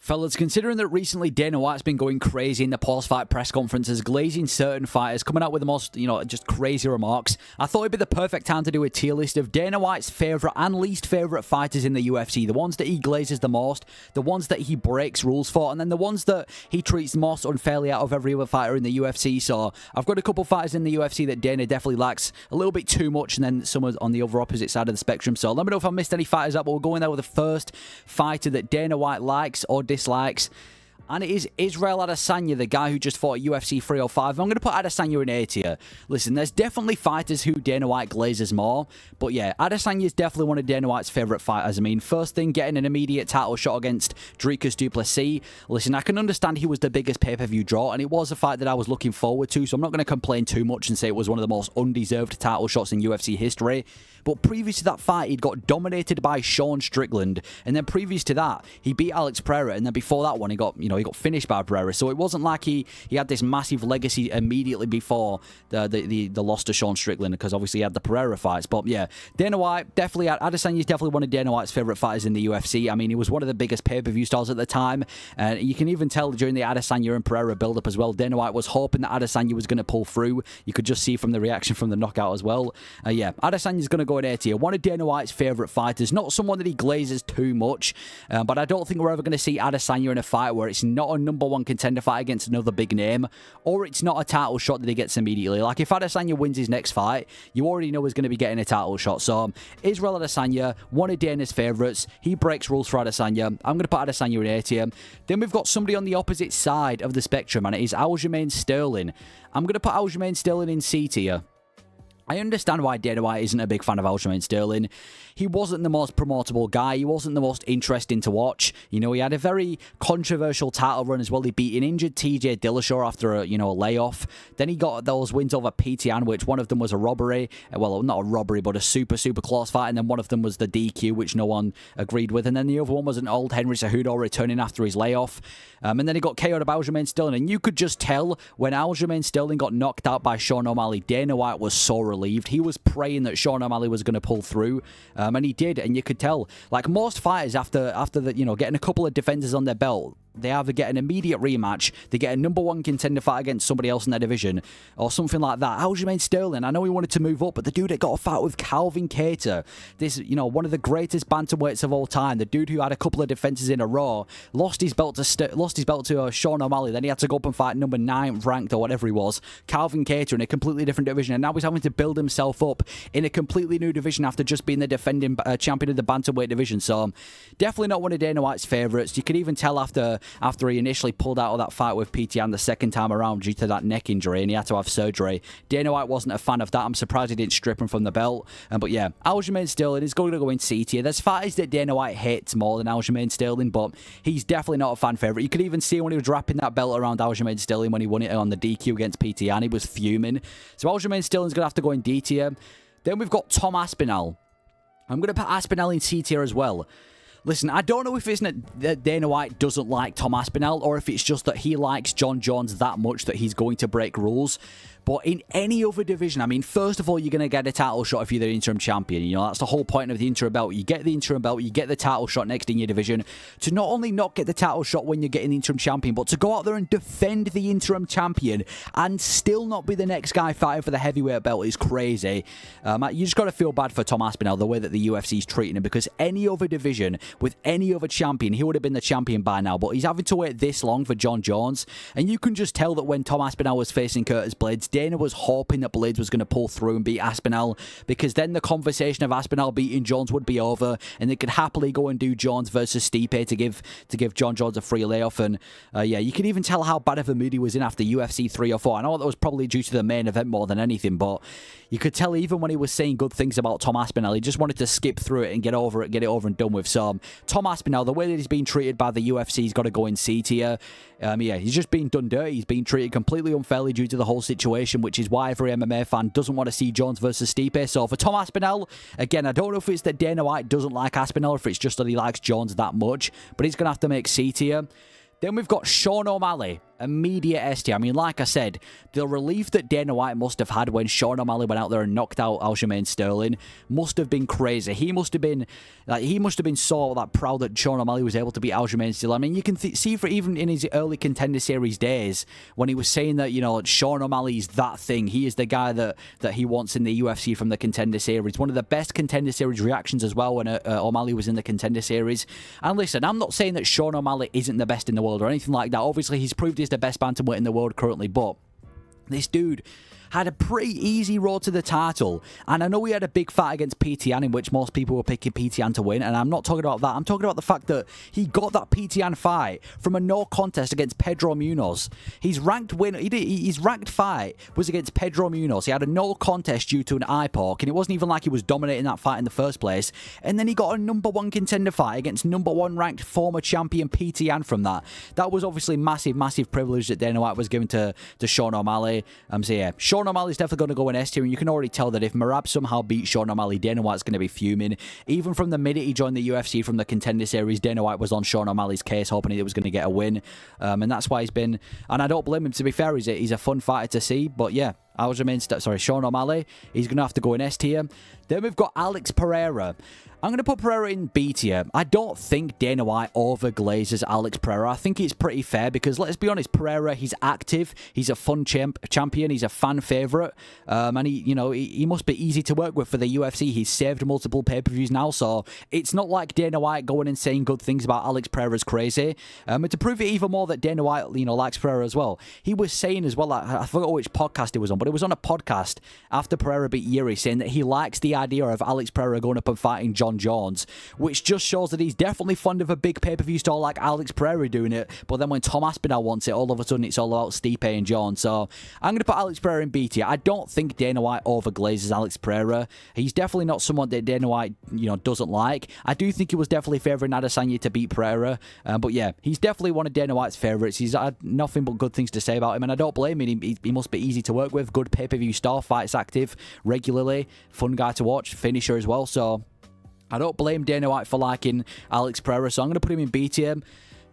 Fellas, considering that recently Dana White's been going crazy in the post-fight press conferences, glazing certain fighters, coming out with the most, just crazy remarks, I thought it'd be the perfect time to do a tier list of Dana White's favourite and least favourite fighters in the UFC. The ones that he glazes the most, the ones that he breaks rules for, and then the ones that he treats most unfairly out of every other fighter in the UFC. So I've got a couple fighters in the UFC that Dana definitely likes a little bit too much, and then some on the other opposite side of the spectrum. So let me know if I missed any fighters up, but we're going there with the first fighter that Dana White likes or dislikes, and it is Israel Adesanya, the guy who just fought at UFC 305. I'm going to put Adesanya in A tier. Listen, there's definitely fighters who Dana White glazes more, but yeah, Adesanya is definitely one of Dana White's favourite fighters. I mean, first thing, getting an immediate title shot against Dricus du Plessis. Listen, I can understand he was the biggest pay-per-view draw, and it was a fight that I was looking forward to, so I'm not going to complain too much and say it was one of the most undeserved title shots in UFC history. But previous to that fight, he'd got dominated by Sean Strickland, and then previous to that, he beat Alex Pereira, and then before that one, he got finished by Pereira. So it wasn't like he had this massive legacy immediately before the loss to Sean Strickland, because obviously he had the Pereira fights. But yeah, Dana White Adesanya is definitely one of Dana White's favourite fighters in the UFC. I mean, he was one of the biggest pay-per-view stars at the time, and you can even tell during the Adesanya and Pereira build-up as well. Dana White was hoping that Adesanya was going to pull through. You could just see from the reaction from the knockout as well. Yeah, Adesanya's going to go in A tier. One of Dana White's favourite fighters, not someone that he glazes too much, but I don't think we're ever going to see Adesanya in a fight where it's not a number one contender fight against another big name, or it's not a title shot that he gets immediately. Like, if Adesanya wins his next fight, you already know he's going to be getting a title shot. So Israel Adesanya, one of Dana's favourites. He breaks rules for Adesanya. I'm going to put Adesanya in A tier. Then we've got somebody on the opposite side of the spectrum, and it is Aljamain Sterling. I'm going to put Aljamain Sterling in C tier. I understand why Dana White isn't a big fan of Aljamain Sterling. He wasn't the most promotable guy. He wasn't the most interesting to watch. He had a very controversial title run as well. He beat an injured TJ Dillashaw after a layoff. Then he got those wins over PTN, which one of them was a robbery. Well, not a robbery, but a super, super close fight. And then one of them was the DQ, which no one agreed with. And then the other one was an old Henry Cejudo returning after his layoff. And then he got KO'd by Aljamain Sterling. And you could just tell when Aljamain Sterling got knocked out by Sean O'Malley, Dana White was so relieved. He was praying that Sean O'Malley was going to pull through, and he did. And you could tell, like most fighters, after the getting a couple of defenders on their belt, they either get an immediate rematch, they get a number one contender fight against somebody else in their division, or something like that. Aljamain Sterling, I know he wanted to move up, but the dude that got a fight with Calvin Kattar, this, one of the greatest bantamweights of all time, the dude who had a couple of defenses in a row, lost his belt to Sean O'Malley, then he had to go up and fight number 9th ranked or whatever he was, Calvin Kattar, in a completely different division, and now he's having to build himself up in a completely new division after just being the defending champion of the bantamweight division. So definitely not one of Dana White's favourites. You could even tell after he initially pulled out of that fight with PTN the second time around due to that neck injury and he had to have surgery. Dana White wasn't a fan of that. I'm surprised he didn't strip him from the belt. But yeah, Aljamain Sterling is going to go in C tier. There's fighters that Dana White hates more than Aljamain Sterling, but he's definitely not a fan favourite. You could even see when he was wrapping that belt around Aljamain Sterling when he won it on the DQ against PTN. He was fuming. So Aljamain Sterling's going to have to go in D tier. Then we've got Tom Aspinall. I'm going to put Aspinall in C tier as well. Listen, I don't know if it's that Dana White doesn't like Tom Aspinall or if it's just that he likes Jon Jones that much that he's going to break rules. But in any other division, I mean, first of all, you're going to get a title shot if you're the interim champion. That's the whole point of the interim belt. You get the interim belt, you get the title shot next in your division. To not only not get the title shot when you're getting the interim champion, but to go out there and defend the interim champion and still not be the next guy fighting for the heavyweight belt is crazy. You just got to feel bad for Tom Aspinall, the way that the UFC is treating him, because any other division with any other champion, he would have been the champion by now. But he's having to wait this long for Jon Jones. And you can just tell that when Tom Aspinall was facing Curtis Blades, Dana was hoping that Blades was going to pull through and beat Aspinall, because then the conversation of Aspinall beating Jones would be over, and they could happily go and do Jones versus Stipe to give Jon Jones a free layoff. And yeah, you could even tell how bad of a mood he was in after UFC 304. I know that was probably due to the main event more than anything, but you could tell even when he was saying good things about Tom Aspinall, he just wanted to skip through it and get it over and done with. So Tom Aspinall, the way that he's being treated by the UFC, he's got to go in C tier. Yeah, he's just being done dirty. He's being treated completely unfairly due to the whole situation, which is why every MMA fan doesn't want to see Jones versus Stipe. So for Tom Aspinall, again, I don't know if it's that Dana White doesn't like Aspinall or if it's just that he likes Jones that much, but he's going to have to make C tier. Then we've got Sean O'Malley. immediate S tier. I mean, like I said, the relief that Dana White must have had when Sean O'Malley went out there and knocked out Aljamain Sterling must have been crazy. He must have been so proud that Sean O'Malley was able to beat Aljamain Sterling. I mean, you can see for even in his early Contender Series days when he was saying that, Sean O'Malley is that thing. He is the guy that he wants in the UFC from the Contender Series. One of the best Contender Series reactions as well when O'Malley was in the Contender Series. And listen, I'm not saying that Sean O'Malley isn't the best in the world or anything like that. Obviously, he's proved he's the best bantamweight in the world currently, but this dude had a pretty easy road to the title. And I know he had a big fight against PTN in which most people were picking PTN to win, and I'm not talking about that. I'm talking about the fact that he got that PTN fight from a no contest against Pedro Munoz. His ranked fight was against Pedro Munoz. He had a no contest due to an eye poke, and it wasn't even like he was dominating that fight in the first place. And then he got a #1 contender fight against #1 ranked former champion PTN from that. That was obviously massive privilege that Dana White was given to Sean O'Malley. So yeah, Sean O'Malley's definitely going to go in S tier, and you can already tell that if Merab somehow beats Sean O'Malley, Dana White's going to be fuming. Even from the minute he joined the UFC from the Contender Series, Dana White was on Sean O'Malley's case, hoping he was going to get a win. And that's why he's been, and I don't blame him, to be fair, he's a fun fighter to see, but yeah, Sean O'Malley, he's going to have to go in S tier. Then we've got Alex Pereira. I'm going to put Pereira in B tier. I don't think Dana White overglazes Alex Pereira. I think it's pretty fair because, let's be honest, Pereira, he's active. He's a fun champion. He's a fan favourite. And he must be easy to work with for the UFC. He's saved multiple pay-per-views now, so it's not like Dana White going and saying good things about Alex Pereira is crazy. And to prove it even more that Dana White, likes Pereira as well, he was saying as well, I forgot which podcast it was on, but it was on a podcast after Pereira beat Yuri, saying that he likes the idea of Alex Pereira going up and fighting Jon Jones, which just shows that he's definitely fond of a big pay-per-view star like Alex Pereira doing it. But then when Tom Aspinall wants it, all of a sudden it's all about Stipe and Jon. So I'm going to put Alex Pereira in B tier. I don't think Dana White overglazes Alex Pereira. He's definitely not someone that Dana White doesn't like. I do think he was definitely favouring Adesanya to beat Pereira. But yeah, he's definitely one of Dana White's favourites. He's had nothing but good things to say about him, and I don't blame him. He must be easy to work with. Good pay-per-view star, fights active regularly, fun guy to watch, finisher as well. So I don't blame Dana White for liking Alex Pereira, so I'm going to put him in B tier.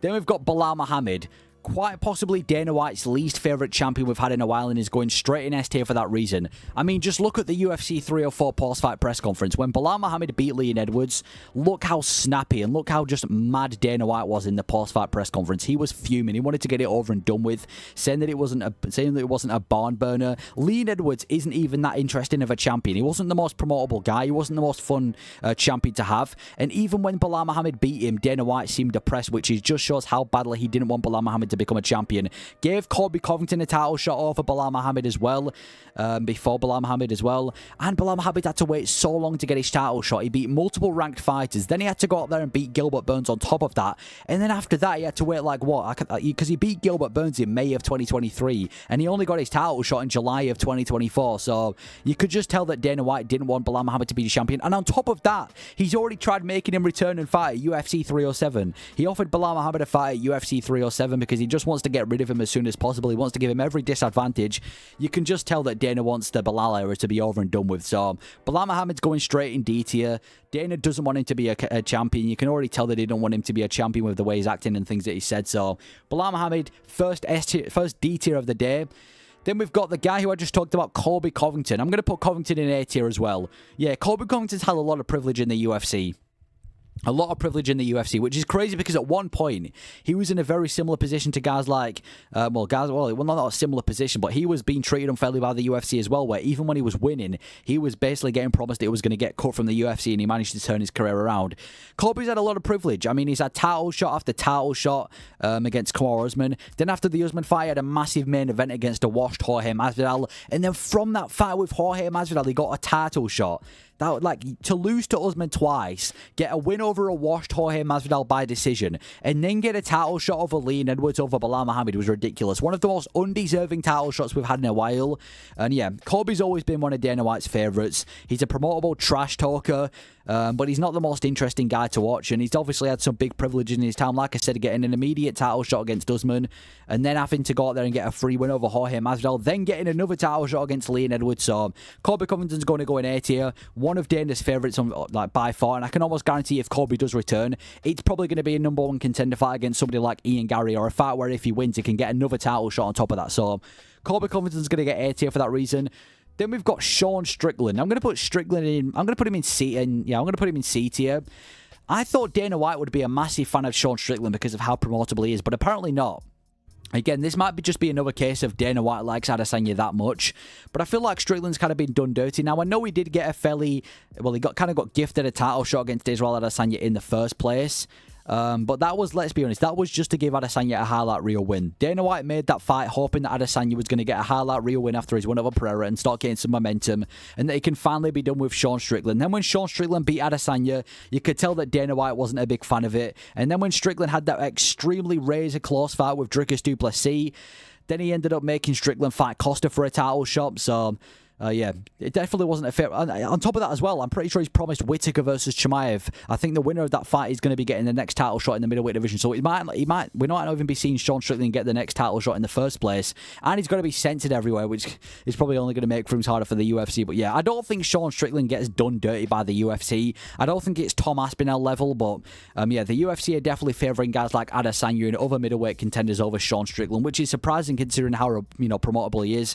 Then we've got Belal Muhammad. Quite possibly Dana White's least favourite champion we've had in a while, and is going straight in S tier for that reason. I mean, just look at the UFC 304 post-fight press conference. When Belal Muhammad beat Leon Edwards, look how snappy and look how just mad Dana White was in the post-fight press conference. He was fuming. He wanted to get it over and done with, saying that it wasn't a barn burner. Leon Edwards isn't even that interesting of a champion. He wasn't the most promotable guy. He wasn't the most fun champion to have. And even when Belal Muhammad beat him, Dana White seemed depressed, which just shows how badly he didn't want Belal Muhammad to become a champion. Gave Colby Covington a title shot over Belal Muhammad as well, before Belal Muhammad as well. And Belal Muhammad had to wait so long to get his title shot. He beat multiple ranked fighters. Then he had to go out there and beat Gilbert Burns on top of that. And then after that, he had to wait because he beat Gilbert Burns in May of 2023. And he only got his title shot in July of 2024. So you could just tell that Dana White didn't want Belal Muhammad to be the champion. And on top of that, he's already tried making him return and fight at UFC 307. He offered Belal Muhammad a fight at UFC 307 because he just wants to get rid of him as soon as possible. He wants to give him every disadvantage. You can just tell that Dana wants the Belal era to be over and done with. So Belal Muhammad's going straight in D tier. Dana doesn't want him to be a champion. You can already tell that he don't want him to be a champion with the way he's acting and things that he said. So Belal Muhammad, first D tier of the day. Then we've got the guy who I just talked about, Colby Covington. I'm going to put Covington in A tier as well. Yeah, Colby Covington's had a lot of privilege in the UFC. A lot of privilege in the UFC, which is crazy because at one point he was in a very similar position to guys like, not a similar position, but he was being treated unfairly by the UFC as well, where even when he was winning, he was basically getting promised that he was going to get cut from the UFC, and he managed to turn his career around. Colby's had a lot of privilege. I mean, he's had title shot after title shot against Kamaru Usman. Then after the Usman fight, he had a massive main event against a washed Jorge Masvidal, and then from that fight with Jorge Masvidal, he got a title shot. That, to lose to Usman twice, get a win over a washed Jorge Masvidal by decision, and then get a title shot over Leon Edwards over Belal Muhammad was ridiculous. One of the most undeserving title shots we've had in a while. And yeah, Colby's always been one of Dana White's favourites. He's a promotable trash talker. but he's not the most interesting guy to watch, and he's obviously had some big privileges in his time. Like I said, getting an immediate title shot against Usman, and then having to go out there and get a free win over Jorge Masvidal, then getting another title shot against Leon Edwards. So Colby Covington's going to go in A tier, one of Dana's favourites like by far, and I can almost guarantee if Colby does return, it's probably going to be a #1 contender fight against somebody like Ian Gary, or a fight where if he wins, he can get another title shot on top of that. So Colby Covington's going to get A tier for that reason. Then we've got Sean Strickland. I'm going to put Strickland in. I'm going to put him in C. And yeah, I'm going to put him in C tier. I thought Dana White would be a massive fan of Sean Strickland because of how promotable he is, but apparently not. Again, this might just be another case of Dana White likes Adesanya that much, but I feel like Strickland's kind of been done dirty. Now, I know he did get he got gifted a title shot against Israel Adesanya in the first place. But that was, let's be honest, that was just to give Adesanya a highlight reel win. Dana White made that fight hoping that Adesanya was going to get a highlight reel win after his win over Pereira and start getting some momentum, and that he can finally be done with Sean Strickland. Then when Sean Strickland beat Adesanya, you could tell that Dana White wasn't a big fan of it. And then when Strickland had that extremely razor-close fight with Dricus du Plessis, then he ended up making Strickland fight Costa for a title shot. So yeah, it definitely wasn't a fair. On top of that as well, I'm pretty sure he's promised Whittaker versus Chimaev. I think the winner of that fight is going to be getting the next title shot in the middleweight division. So we might not even be seeing Sean Strickland get the next title shot in the first place. And he's going to be censored everywhere, which is probably only going to make things harder for the UFC. But yeah, I don't think Sean Strickland gets done dirty by the UFC. I don't think it's Tom Aspinall level, but yeah, the UFC are definitely favouring guys like Adesanya and other middleweight contenders over Sean Strickland, which is surprising considering how promotable he is.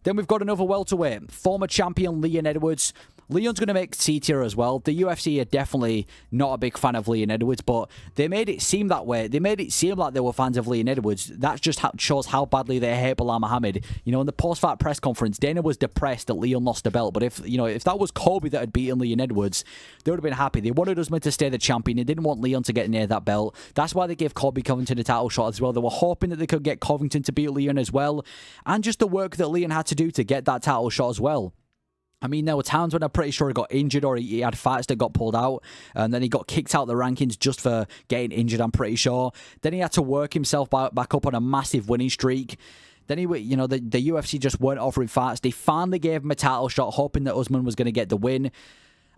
Then we've got another welterweight, former champion Leon Edwards. Leon's going to make C tier as well. The UFC are definitely not a big fan of Leon Edwards, but they made it seem that way. They made it seem like they were fans of Leon Edwards. That just shows how badly they hate Belal Muhammad. In the post-fight press conference, Dana was depressed that Leon lost the belt, but if that was Colby that had beaten Leon Edwards, they would have been happy. They wanted Usman to stay the champion. They didn't want Leon to get near that belt. That's why they gave Colby Covington a title shot as well. They were hoping that they could get Covington to beat Leon as well, and just the work that Leon had to do to get that title shot as well. I mean, there were times when I'm pretty sure he got injured or he had fights that got pulled out, and then he got kicked out the rankings just for getting injured, I'm pretty sure. Then he had to work himself back up on a massive winning streak. Then the UFC just weren't offering fights. They finally gave him a title shot, hoping that Usman was going to get the win.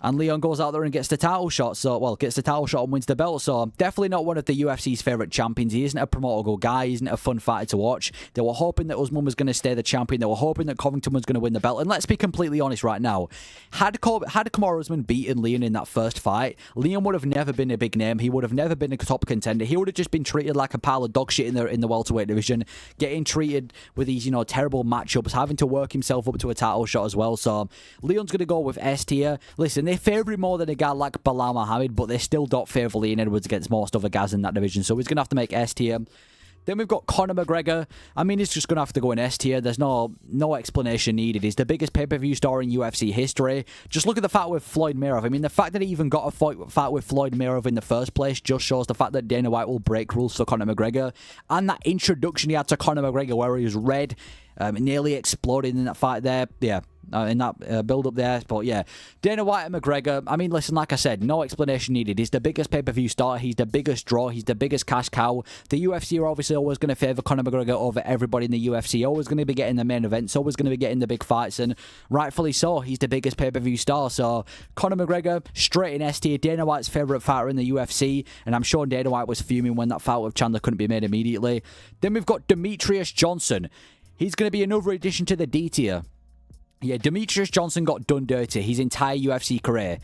And Leon goes out there and gets the title shot. Gets the title shot and wins the belt. So definitely not one of the UFC's favourite champions. He isn't a promotable guy. He isn't a fun fighter to watch. They were hoping that Usman was going to stay the champion. They were hoping that Covington was going to win the belt. And let's be completely honest right now. Had Kamaru Usman beaten Leon in that first fight, Leon would have never been a big name. He would have never been a top contender. He would have just been treated like a pile of dog shit in the welterweight division, getting treated with these terrible matchups, having to work himself up to a title shot as well. So Leon's going to go with S tier. Listen, they favour him more than a guy like Belal Muhammad, but they still don't favour Leon Edwards against most other guys in that division, so he's going to have to make S tier. Then we've got Conor McGregor. I mean, he's just going to have to go in S tier. There's no explanation needed. He's the biggest pay-per-view star in UFC history. Just look at the fight with Floyd Mayweather. I mean, the fact that he even got a fight with Floyd Mayweather in the first place just shows the fact that Dana White will break rules for Conor McGregor. And that introduction he had to Conor McGregor where he was red, nearly exploded in that fight there. Yeah. In that build-up there. But yeah, Dana White and McGregor, I mean, listen, like I said, no explanation needed. He's the biggest pay-per-view star. He's the biggest draw. He's the biggest cash cow. The UFC are obviously always going to favour Conor McGregor over everybody in the UFC. Always going to be getting the main events. Always going to be getting the big fights. And rightfully so. He's the biggest pay-per-view star. So Conor McGregor, straight in S tier. Dana White's favourite fighter in the UFC. And I'm sure Dana White was fuming when that fight with Chandler couldn't be made immediately. Then we've got Demetrious Johnson. He's going to be another addition to the D tier. Yeah, Demetrious Johnson got done dirty his entire UFC career.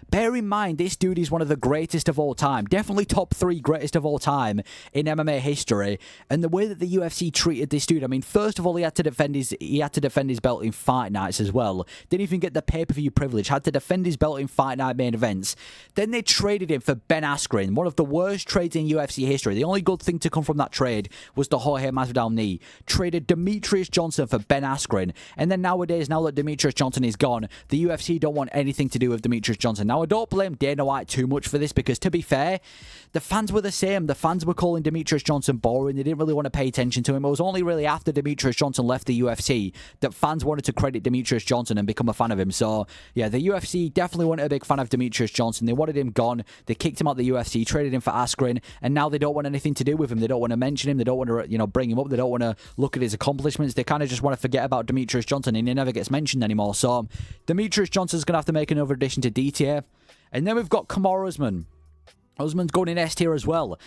Bear in mind, this dude is one of the greatest of all time. Definitely top 3 greatest of all time in MMA history. And the way that the UFC treated this dude, I mean, first of all, he had to defend his belt in fight nights as well. Didn't even get the pay-per-view privilege. Had to defend his belt in fight night main events. Then they traded him for Ben Askren, one of the worst trades in UFC history. The only good thing to come from that trade was the Jorge Masvidal knee. Traded Demetrious Johnson for Ben Askren. And then nowadays, now that Demetrious Johnson is gone, the UFC don't want anything to do with Demetrious Johnson. Now, I don't blame Dana White too much for this because, to be fair, the fans were the same. The fans were calling Demetrious Johnson boring. They didn't really want to pay attention to him. It was only really after Demetrious Johnson left the UFC that fans wanted to credit Demetrious Johnson and become a fan of him. So, yeah, the UFC definitely weren't a big fan of Demetrious Johnson. They wanted him gone. They kicked him out of the UFC, traded him for Askren, and now they don't want anything to do with him. They don't want to mention him. They don't want to, bring him up. They don't want to look at his accomplishments. They kind of just want to forget about Demetrious Johnson, and he never gets mentioned anymore. So, Demetrious Johnson's going to have to make another addition to D tier. And then we've got Kamaru Usman. Usman's going in S tier as well.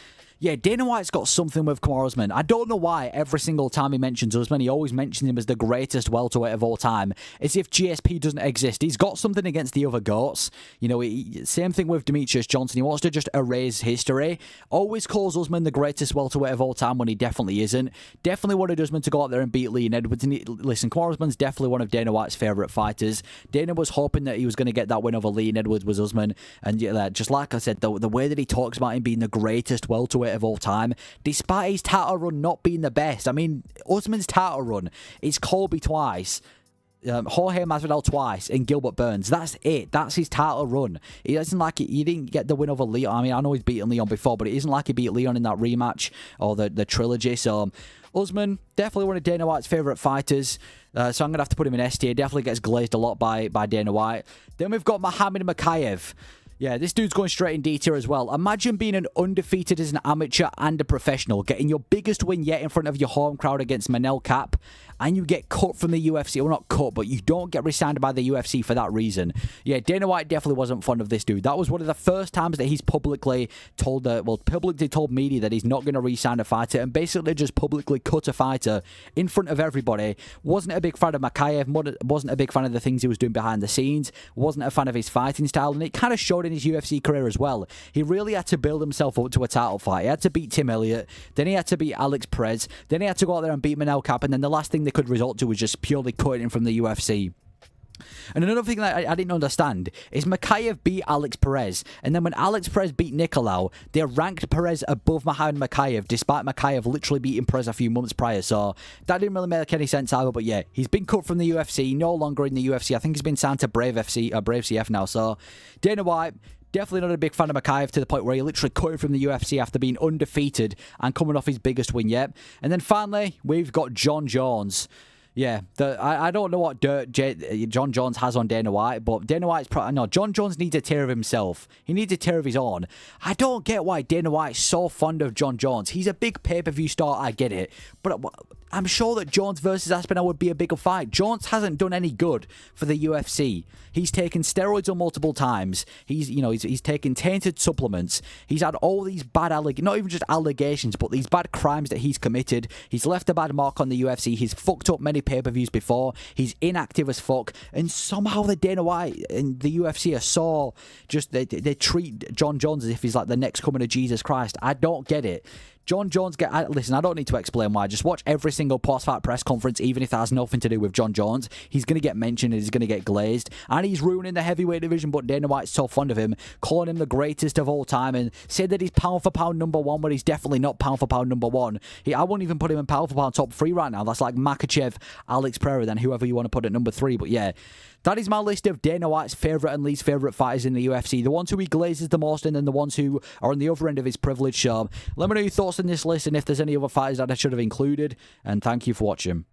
Yeah, Dana White's got something with Kamaru Usman. I don't know why every single time he mentions Usman, he always mentions him as the greatest welterweight of all time, as if GSP doesn't exist. He's got something against the other GOATs. You know, same thing with Demetrious Johnson. He wants to just erase history. Always calls Usman the greatest welterweight of all time when he definitely isn't. Definitely wanted Usman to go out there and beat Leon Edwards. And listen, Kamaru Usman's definitely one of Dana White's favourite fighters. Dana was hoping that he was going to get that win over Leon Edwards was Usman. And yeah, just like I said, the way that he talks about him being the greatest welterweight of all time, despite his title run not being the best. I mean, Usman's title run is Colby twice, Jorge Masvidal twice, and Gilbert Burns. That's it. That's his title run. It isn't like he didn't get the win over Leon. I mean, I know he's beaten Leon before, but it isn't like he beat Leon in that rematch or the trilogy. So Usman, definitely one of Dana White's favourite fighters. So I'm going to have to put him in S tier. Definitely gets glazed a lot by Dana White. Then we've got Muhammad Mokaev. Yeah, this dude's going straight in D tier as well. Imagine being an undefeated as an amateur and a professional, getting your biggest win yet in front of your home crowd against Manel Kape, and you get cut from the UFC. Well, not cut, but you don't get re-signed by the UFC for that reason. Yeah, Dana White definitely wasn't fond of this dude. That was one of the first times that he's publicly told media that he's not going to re-sign a fighter, and basically just publicly cut a fighter in front of everybody. Wasn't a big fan of Mokaev, wasn't a big fan of the things he was doing behind the scenes, wasn't a fan of his fighting style, and it kind of showed in his UFC career as well. He really had to build himself up to a title fight. He had to beat Tim Elliott, then he had to beat Alex Perez, then he had to go out there and beat Manel Kape, and then the last thing they could resort to was just purely cutting him from the UFC. And another thing that I didn't understand is Mokaev beat Alex Perez, and then when Alex Perez beat Nicolau, they ranked Perez above Muhammad Mokaev, despite Mokaev literally beating Perez a few months prior. So that didn't really make any sense either. But yeah, he's been cut from the UFC, no longer in the UFC. I think he's been signed to Brave CF now. So Dana White, definitely not a big fan of Mokaev, to the point where he literally cut him from the UFC after being undefeated and coming off his biggest win yet. And then finally, we've got Jon Jones. Yeah, I don't know what dirt Jon Jones has on Dana White, but Dana White's Jon Jones needs a tier of himself. He needs a tier of his own. I don't get why Dana White's so fond of Jon Jones. He's a big pay-per-view star, I get it, but I'm sure that Jones versus Aspinall would be a bigger fight. Jones hasn't done any good for the UFC. He's taken steroids on multiple times. He's taken tainted supplements. He's had all these bad not even just allegations, but these bad crimes that he's committed. He's left a bad mark on the UFC. He's fucked up many pay-per-views before. He's inactive as fuck. And somehow the Dana White and the UFC are so just, they treat Jon Jones as if he's like the next coming of Jesus Christ. I don't get it. Jon Jones, listen, I don't need to explain why. Just watch every single post-fight press conference, even if that has nothing to do with Jon Jones. He's going to get mentioned and he's going to get glazed. And he's ruining the heavyweight division, but Dana White's so fond of him, calling him the greatest of all time, and said that he's pound for pound number one, but he's definitely not pound for pound number one. I wouldn't even put him in pound for pound top 3 right now. That's like Mokaev, Alex Pereira, then whoever you want to put at number 3. But yeah, that is my list of Dana White's favourite and least favourite fighters in the UFC. The ones who he glazes the most, and then the ones who are on the other end of his privilege. So let me know your thoughts on this list and if there's any other fighters that I should have included. And thank you for watching.